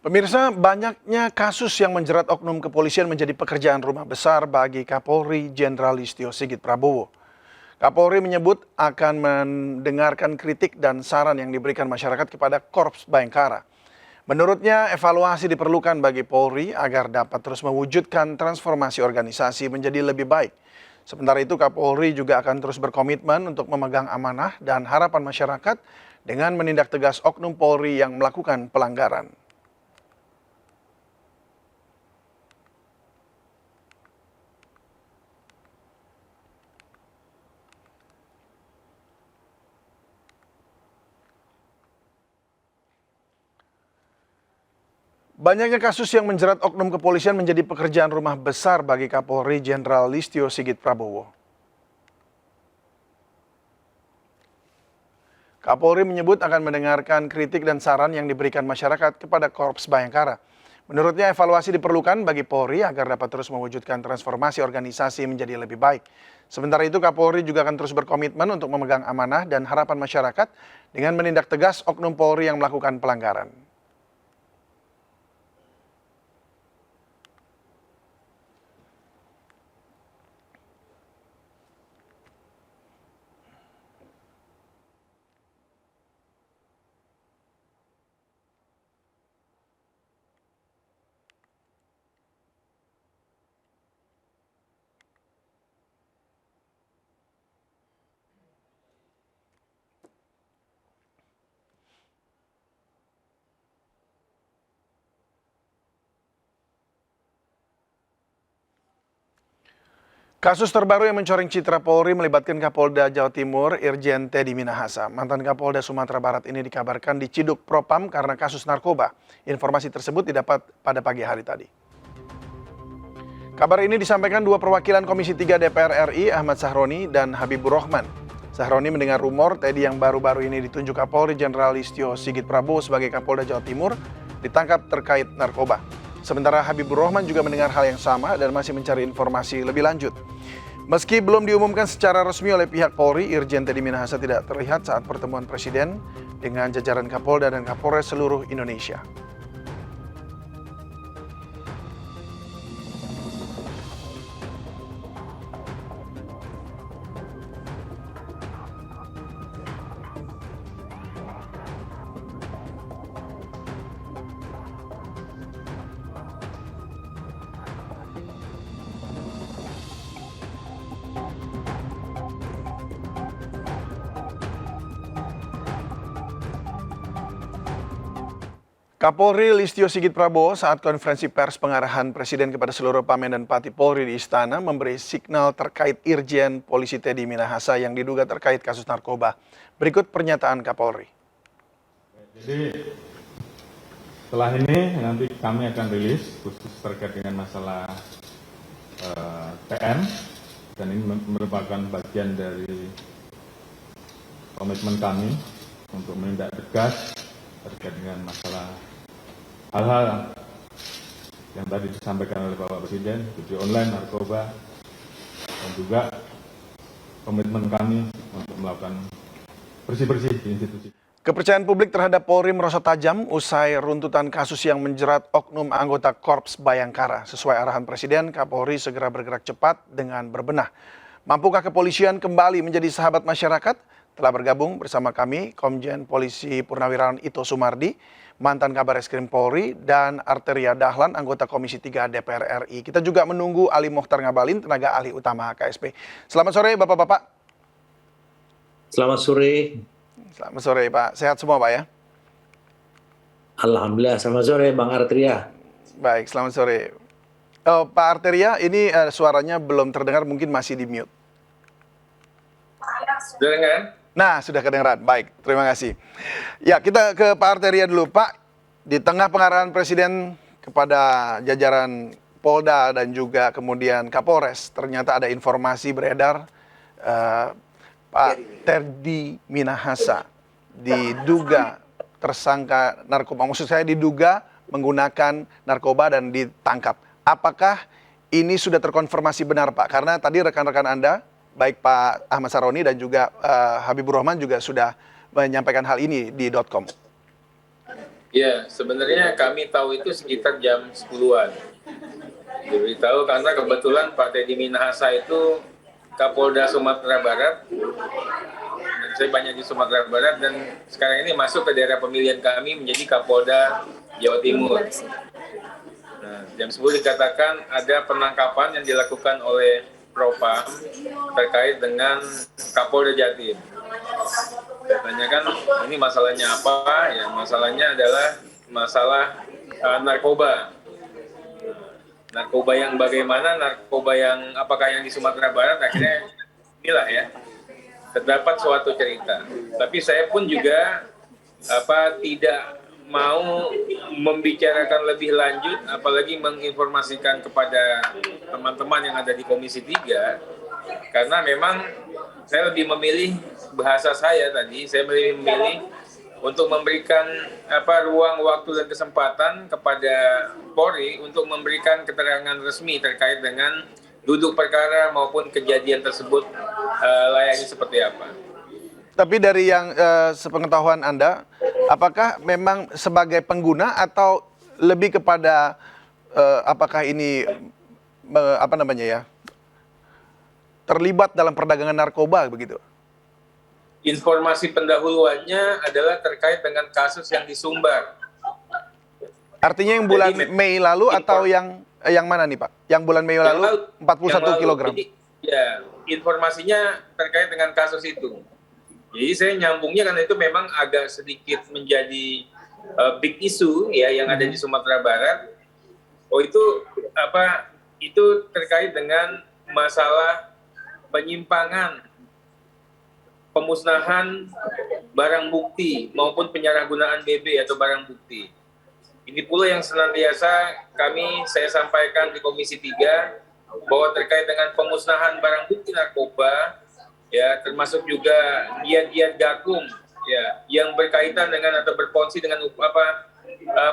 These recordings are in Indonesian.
Pemirsa, banyaknya kasus yang menjerat oknum kepolisian menjadi pekerjaan rumah besar bagi Kapolri Jenderal Listio Sigit Prabowo. Kapolri menyebut akan mendengarkan kritik dan saran yang diberikan masyarakat kepada Korps Bayangkara. Menurutnya, evaluasi diperlukan bagi Polri agar dapat terus mewujudkan transformasi organisasi menjadi lebih baik. Sementara itu, Kapolri juga akan terus berkomitmen untuk memegang amanah dan harapan masyarakat dengan menindak tegas oknum Polri yang melakukan pelanggaran. Banyaknya kasus yang menjerat oknum kepolisian menjadi pekerjaan rumah besar bagi Kapolri Jenderal Listio Sigit Prabowo. Kapolri menyebut akan mendengarkan kritik dan saran yang diberikan masyarakat kepada Korps Bayangkara. Menurutnya evaluasi diperlukan bagi Polri agar dapat terus mewujudkan transformasi organisasi menjadi lebih baik. Sementara itu Kapolri juga akan terus berkomitmen untuk memegang amanah dan harapan masyarakat dengan menindak tegas oknum Polri yang melakukan pelanggaran. Kasus terbaru yang mencoreng citra Polri melibatkan Kapolda Jawa Timur, Irjen Teddy Minahasa. Mantan Kapolda Sumatera Barat ini dikabarkan diciduk Propam karena kasus narkoba. Informasi tersebut didapat pada pagi hari tadi. Kabar ini disampaikan dua perwakilan Komisi 3 DPR RI, Ahmad Sahroni dan Habibur Rahman. Sahroni mendengar rumor Teddy yang baru-baru ini ditunjuk Kapolri Jenderal Listio Sigit Prabowo sebagai Kapolda Jawa Timur ditangkap terkait narkoba. Sementara Habibur Rahman juga mendengar hal yang sama dan masih mencari informasi lebih lanjut. Meski belum diumumkan secara resmi oleh pihak Polri, Irjen Teddy Minahasa tidak terlihat saat pertemuan Presiden dengan jajaran Kapolda dan Kapolres seluruh Indonesia. Kapolri Listio Sigit Prabowo saat konferensi pers pengarahan Presiden kepada seluruh Pame dan Pati Polri di Istana memberi signal terkait Irjen Polisi Teddy Minahasa yang diduga terkait kasus narkoba. Berikut pernyataan Kapolri. Jadi setelah ini nanti kami akan rilis khusus terkait dengan masalah TM dan ini merupakan bagian dari komitmen kami untuk menindak tegas terkait dengan masalah hal-hal yang tadi disampaikan oleh Bapak Presiden, judi online, narkoba, dan juga komitmen kami untuk melakukan bersih-bersih di institusi. Kepercayaan publik terhadap Polri merosot tajam usai runtutan kasus yang menjerat oknum anggota Korps Bayangkara. Sesuai arahan Presiden, Kapolri segera bergerak cepat dengan berbenah. Mampukah kepolisian kembali menjadi sahabat masyarakat? Telah bergabung bersama kami Komjen Polisi Purnawirawan Ito Sumardi, mantan Kabar Eskrim Polri, dan Arteria Dahlan, anggota Komisi 3 DPR RI. Kita juga menunggu Ali Mokhtar Ngabalin, tenaga ahli utama KSP. Selamat sore Bapak-Bapak. Selamat sore. Selamat sore Pak, sehat semua Pak ya? Alhamdulillah, selamat sore Bang Arteria. Baik, selamat sore. Pak Arteria, ini suaranya belum terdengar, mungkin masih di mute. Sudah dengar? Nah, sudah kedengaran. Baik, terima kasih. Ya, kita ke Pak Arteria dulu. Pak, di tengah pengarahan Presiden kepada jajaran Polda dan juga kemudian Kapolres, ternyata ada informasi beredar Pak Teddy Minahasa diduga tersangka narkoba. Maksud saya diduga menggunakan narkoba dan ditangkap. Apakah ini sudah terkonfirmasi benar Pak? Karena tadi rekan-rekan Anda, baik Pak Ahmad Sahroni dan juga Habibur Rahman juga sudah menyampaikan hal ini di .com. Ya, sebenarnya kami tahu itu sekitar jam 10-an. Diberitahu karena kebetulan Pak Teddy Minahasa itu Kapolda Sumatera Barat. Dan saya banyak di Sumatera Barat dan sekarang ini masuk ke daerah pemilihan kami menjadi Kapolda Jawa Timur. Nah, jam 10 dikatakan ada penangkapan yang dilakukan oleh Propam terkait dengan Kapolda Jatim. Saya tanyakan ini masalahnya apa? Ya, masalahnya adalah masalah narkoba. Narkoba yang bagaimana? Narkoba yang apakah yang di Sumatera Barat? Akhirnya inilah ya, terdapat suatu cerita. Tapi saya pun juga tidak mau membicarakan lebih lanjut, apalagi menginformasikan kepada teman-teman yang ada di Komisi 3, karena memang saya lebih memilih bahasa saya tadi, saya lebih memilih untuk memberikan ruang, waktu, dan kesempatan kepada Polri untuk memberikan keterangan resmi terkait dengan duduk perkara maupun kejadian tersebut layaknya seperti apa. Tapi dari yang sepengetahuan Anda, apakah memang sebagai pengguna atau lebih kepada apakah ini terlibat dalam perdagangan narkoba begitu? Informasi pendahuluannya adalah terkait dengan kasus yang di Sumbar. Artinya yang bulan Mei lalu atau yang mana nih Pak? Yang bulan Mei lalu 41 kilogram. Jadi, ya, informasinya terkait dengan kasus itu. Jadi saya nyambungnya karena itu memang agak sedikit menjadi big issue ya yang ada di Sumatera Barat. Oh itu itu terkait dengan masalah penyimpangan, pemusnahan barang bukti maupun penyalahgunaan BB atau barang bukti. Ini pula yang senantiasa saya sampaikan di Komisi 3 bahwa terkait dengan pemusnahan barang bukti narkoba, ya termasuk juga giat-giat gakum, ya yang berkaitan dengan atau berfungsi dengan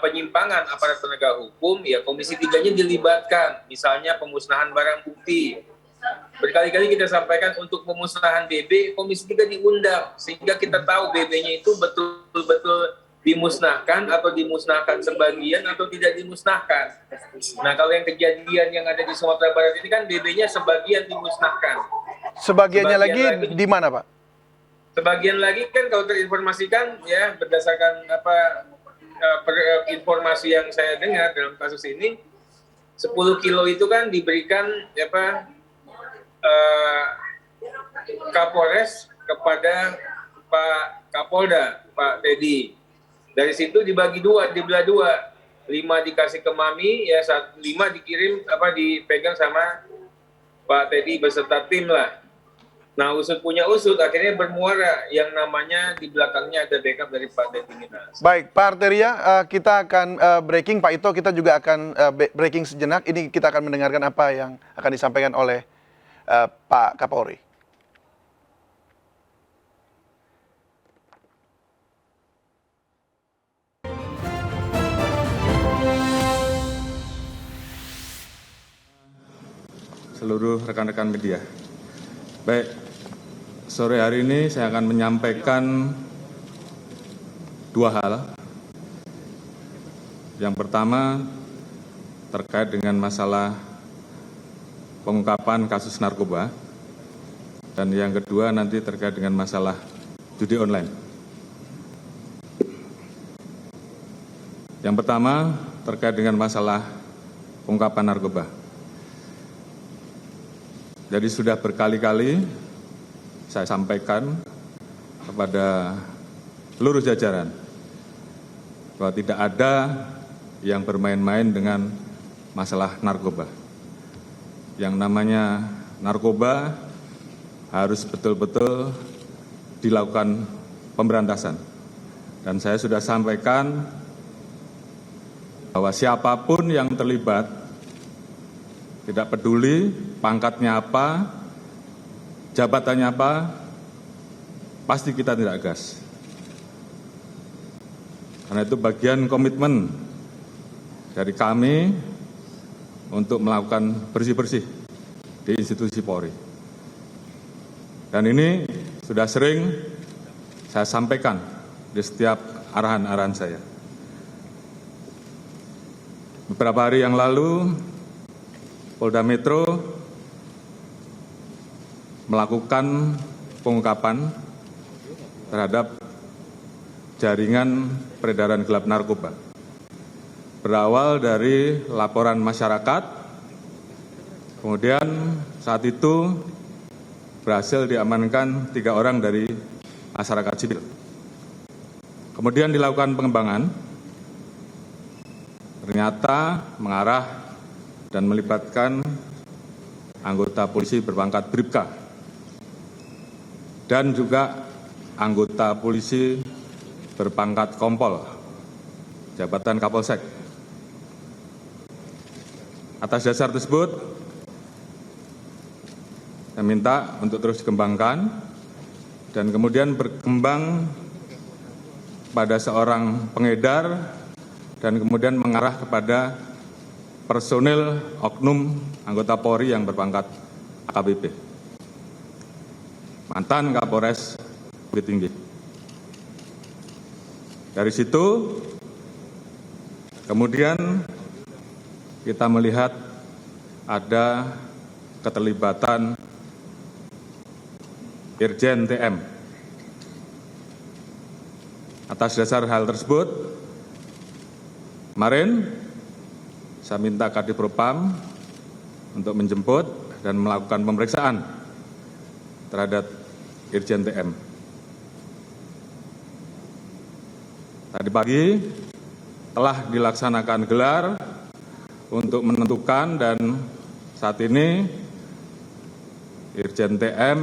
penyimpangan aparat penegak hukum, ya Komisi 3-nya dilibatkan, misalnya pemusnahan barang bukti. Berkali-kali kita sampaikan untuk pemusnahan BB, Komisi 3 diundang sehingga kita tahu BB-nya itu betul-betul dimusnahkan atau dimusnahkan sebagian atau tidak dimusnahkan. Nah, kalau yang kejadian yang ada di Sumatera Barat ini kan BB-nya sebagian dimusnahkan. Sebagiannya lagi di mana, Pak? Sebagian lagi kan kalau terinformasikan ya berdasarkan informasi yang saya dengar dalam kasus ini 10 kilo itu kan diberikan Kapolres kepada Pak Kapolda, Pak Teddy. Dari situ dibagi dua, dibelah dua. 5 dikasih ke Mami, ya 5 dikirim dipegang sama Pak Teddy beserta tim lah. Nah, usut punya usut, akhirnya bermuara yang namanya di belakangnya ada backup dari Pak Teddy Minahasa. Baik, Pak Arteria, kita akan breaking. Pak Ito, kita juga akan breaking sejenak. Ini kita akan mendengarkan apa yang akan disampaikan oleh Pak Kapolri. Seluruh rekan-rekan media. Baik, sore hari ini saya akan menyampaikan 2 hal. Yang pertama terkait dengan masalah pengungkapan kasus narkoba, dan yang kedua nanti terkait dengan masalah judi online. Yang pertama terkait dengan masalah pengungkapan narkoba. Jadi sudah berkali-kali saya sampaikan kepada seluruh jajaran bahwa tidak ada yang bermain-main dengan masalah narkoba. Yang namanya narkoba harus betul-betul dilakukan pemberantasan. Dan saya sudah sampaikan bahwa siapapun yang terlibat, tidak peduli pangkatnya apa, jabatannya apa, pasti kita tidak gas. Karena itu bagian komitmen dari kami untuk melakukan bersih-bersih di institusi Polri. Dan ini sudah sering saya sampaikan di setiap arahan-arahan saya. Beberapa hari yang lalu, Polda Metro melakukan pengungkapan terhadap jaringan peredaran gelap narkoba. Berawal dari laporan masyarakat, kemudian saat itu berhasil diamankan 3 orang dari masyarakat sipil. Kemudian dilakukan pengembangan, ternyata mengarah dan melibatkan anggota polisi berpangkat Bribka dan juga anggota polisi berpangkat Kompol, jabatan Kapolsek. Atas dasar tersebut, saya minta untuk terus dikembangkan dan kemudian berkembang pada seorang pengedar dan kemudian mengarah kepada personil oknum anggota Polri yang berpangkat AKBP, mantan Kapolres Bukit Tinggi. Dari situ kemudian kita melihat ada keterlibatan Irjen TM. Atas dasar hal tersebut, kemarin saya minta Kadipropam untuk menjemput dan melakukan pemeriksaan terhadap Irjen TM. Tadi pagi telah dilaksanakan gelar untuk menentukan dan saat ini Irjen TM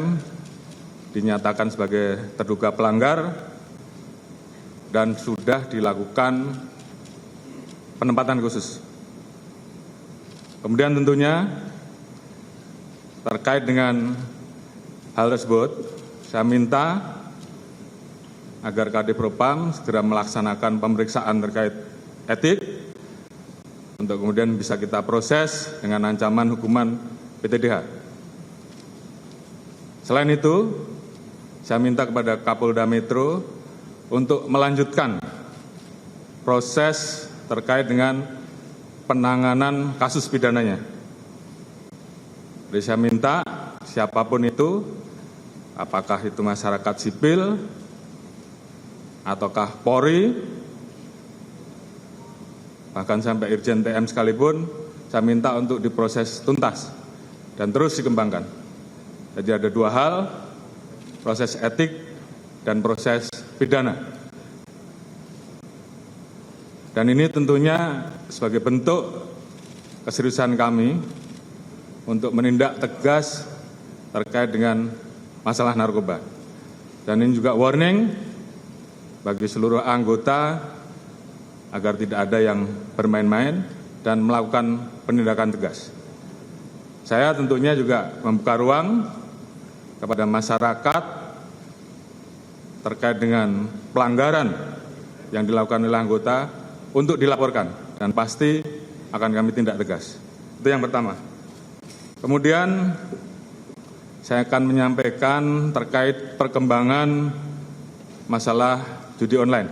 dinyatakan sebagai terduga pelanggar dan sudah dilakukan penempatan khusus. Kemudian tentunya terkait dengan hal tersebut, saya minta agar Kadipropam segera melaksanakan pemeriksaan terkait etik untuk kemudian bisa kita proses dengan ancaman hukuman PTDH. Selain itu, saya minta kepada Kapolda Metro untuk melanjutkan proses terkait dengan penanganan kasus pidananya. Jadi saya minta siapapun itu, apakah itu masyarakat sipil, ataukah Polri, bahkan sampai Irjen TM sekalipun, saya minta untuk diproses tuntas dan terus dikembangkan. Jadi ada 2 hal, proses etik dan proses pidana. Dan ini tentunya sebagai bentuk keseriusan kami untuk menindak tegas terkait dengan masalah narkoba. Dan ini juga warning bagi seluruh anggota agar tidak ada yang bermain-main dan melakukan penindakan tegas. Saya tentunya juga membuka ruang kepada masyarakat terkait dengan pelanggaran yang dilakukan oleh anggota untuk dilaporkan dan pasti akan kami tindak tegas. Itu yang pertama. Kemudian saya akan menyampaikan terkait perkembangan masalah judi online.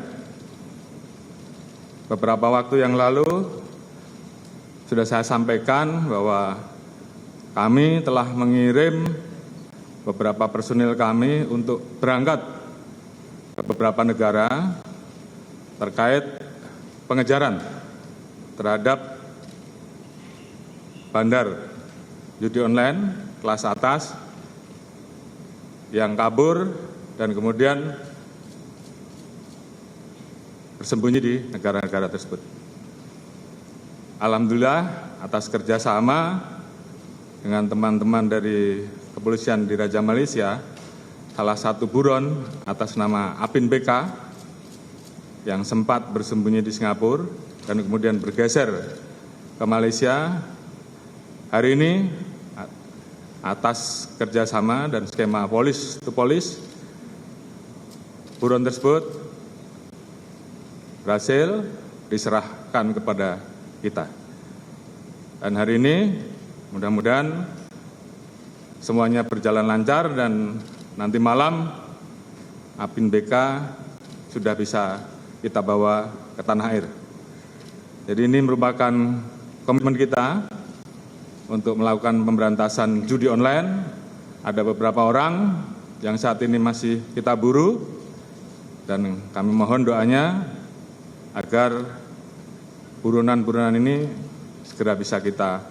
Beberapa waktu yang lalu sudah saya sampaikan bahwa kami telah mengirim beberapa personil kami untuk berangkat ke beberapa negara terkait pengejaran terhadap bandar judi online kelas atas yang kabur dan kemudian bersembunyi di negara-negara tersebut. Alhamdulillah atas kerjasama dengan teman-teman dari kepolisian di Raja Malaysia, salah satu buron atas nama Apin BK yang sempat bersembunyi di Singapura dan kemudian bergeser ke Malaysia, hari ini atas kerjasama dan skema polis to polis, buron tersebut berhasil diserahkan kepada kita. Dan hari ini mudah-mudahan semuanya berjalan lancar dan nanti malam Apin BK sudah bisa kita bawa ke tanah air. Jadi ini merupakan komitmen kita untuk melakukan pemberantasan judi online. Ada beberapa orang yang saat ini masih kita buru dan kami mohon doanya agar buronan-buronan ini segera bisa kita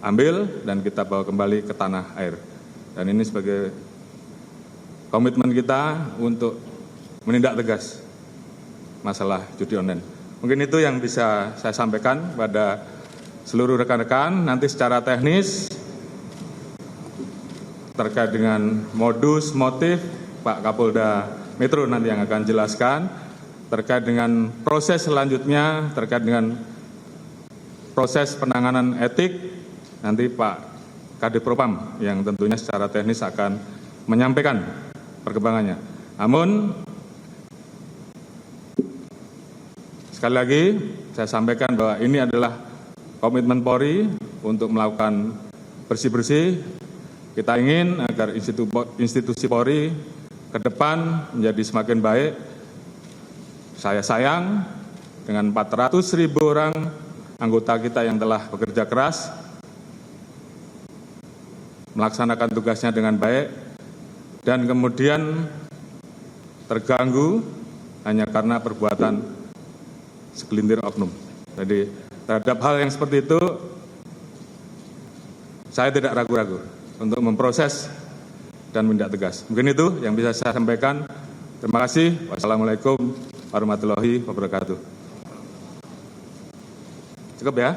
ambil dan kita bawa kembali ke tanah air. Dan ini sebagai komitmen kita untuk menindak tegas masalah judi online. Mungkin itu yang bisa saya sampaikan pada seluruh rekan-rekan. Nanti secara teknis terkait dengan modus, motif, Pak Kapolda Metro nanti yang akan jelaskan. Terkait dengan proses selanjutnya, terkait dengan proses penanganan etik, nanti Pak Kadif Propam yang tentunya secara teknis akan menyampaikan perkembangannya. Namun, sekali lagi saya sampaikan bahwa ini adalah komitmen Polri untuk melakukan bersih-bersih. Kita ingin agar institusi Polri ke depan menjadi semakin baik. Saya sayang dengan 400.000 orang anggota kita yang telah bekerja keras, melaksanakan tugasnya dengan baik, dan kemudian terganggu hanya karena perbuatan segelintir oknum. Jadi terhadap hal yang seperti itu, saya tidak ragu-ragu untuk memproses dan menindak tegas. Mungkin itu yang bisa saya sampaikan. Terima kasih. Wassalamualaikum warahmatullahi wabarakatuh. Cukup ya?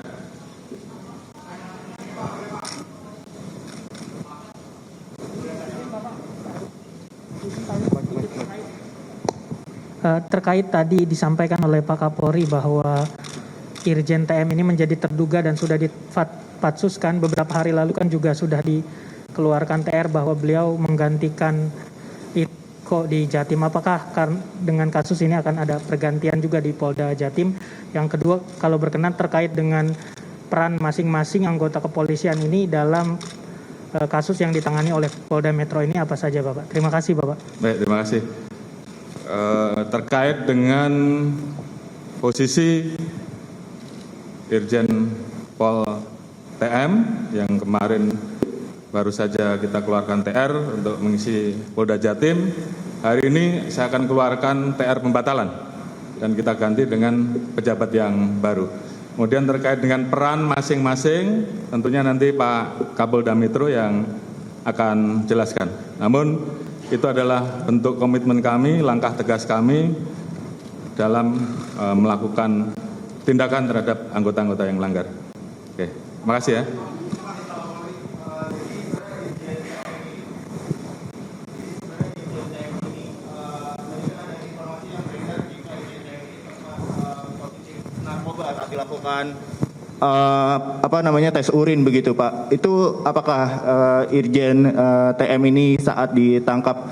Terkait tadi disampaikan oleh Pak Kapolri bahwa Irjen TM ini menjadi terduga dan sudah dipatsuskan beberapa hari lalu kan juga sudah dikeluarkan TR bahwa beliau menggantikan Iko di Jatim. Apakah dengan kasus ini akan ada pergantian juga di Polda Jatim? Yang kedua, kalau berkenan terkait dengan peran masing-masing anggota kepolisian ini dalam kasus yang ditangani oleh Polda Metro ini apa saja, Bapak? Terima kasih, Bapak. Baik, terima kasih. Terkait dengan posisi Irjen Pol TM yang kemarin baru saja kita keluarkan TR untuk mengisi Polda Jatim, hari ini saya akan keluarkan TR pembatalan dan kita ganti dengan pejabat yang baru. Kemudian terkait dengan peran masing-masing, tentunya nanti Pak Kapolda Metro yang akan jelaskan. Namun itu adalah bentuk komitmen kami, langkah tegas kami dalam melakukan tindakan terhadap anggota-anggota yang melanggar. Oke, terima kasih ya. Narkoba saat dilakukan tes urin begitu Pak. Itu apakah Irjen TM ini saat ditangkap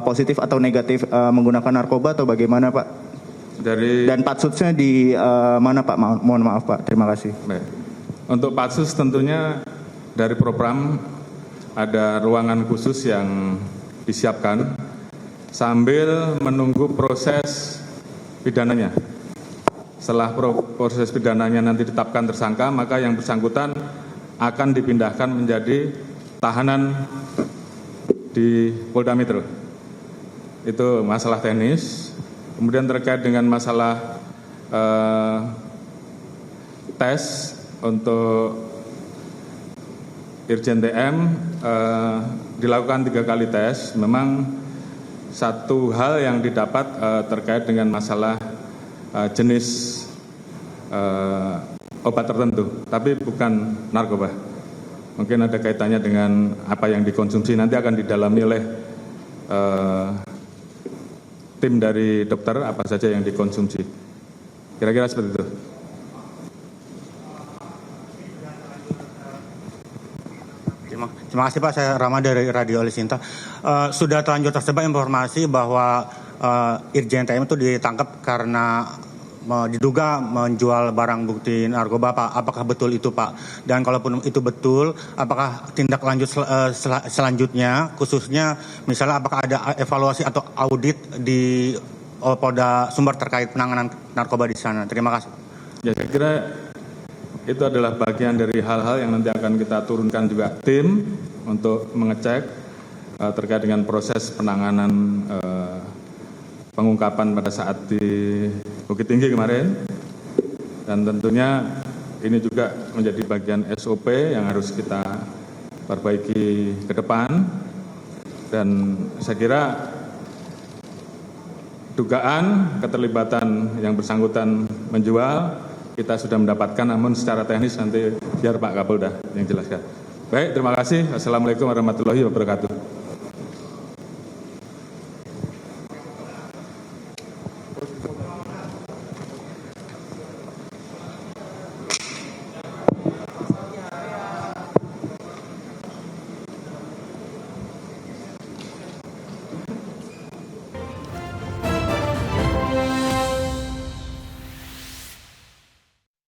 positif atau negatif menggunakan narkoba atau bagaimana Pak? Dan patsusnya di mana Pak? Mohon maaf Pak. Terima kasih. Baik. Untuk patsus tentunya dari Propam ada ruangan khusus yang disiapkan sambil menunggu proses pidananya. Setelah proses pidananya nanti ditetapkan tersangka, maka yang bersangkutan akan dipindahkan menjadi tahanan di Polda Metro. Itu masalah teknis. Kemudian terkait dengan masalah tes untuk Irjen TM dilakukan 3 kali tes. Memang satu hal yang didapat terkait dengan masalah jenis obat tertentu, tapi bukan narkoba. Mungkin ada kaitannya dengan apa yang dikonsumsi, nanti akan didalami oleh tim dari dokter apa saja yang dikonsumsi. Kira-kira seperti itu. Terima kasih Pak, saya Rama dari Radio Alisinta. Sudah terlanjur tersebar informasi bahwa Irjen TM itu ditangkap karena diduga menjual barang bukti narkoba Pak. Apakah betul itu Pak? Dan kalaupun itu betul, apakah tindak lanjut selanjutnya, khususnya misalnya apakah ada evaluasi atau audit di Polda Sumber terkait penanganan narkoba di sana? Terima kasih. Ya, saya kira itu adalah bagian dari hal-hal yang nanti akan kita turunkan juga tim untuk mengecek terkait dengan proses penanganan pengungkapan pada saat di Bukit Tinggi kemarin. Dan tentunya ini juga menjadi bagian SOP yang harus kita perbaiki ke depan. Dan saya kira dugaan keterlibatan yang bersangkutan menjual kita sudah mendapatkan, namun secara teknis nanti biar Pak Kapolda yang jelaskan. Baik, terima kasih. Assalamualaikum warahmatullahi wabarakatuh.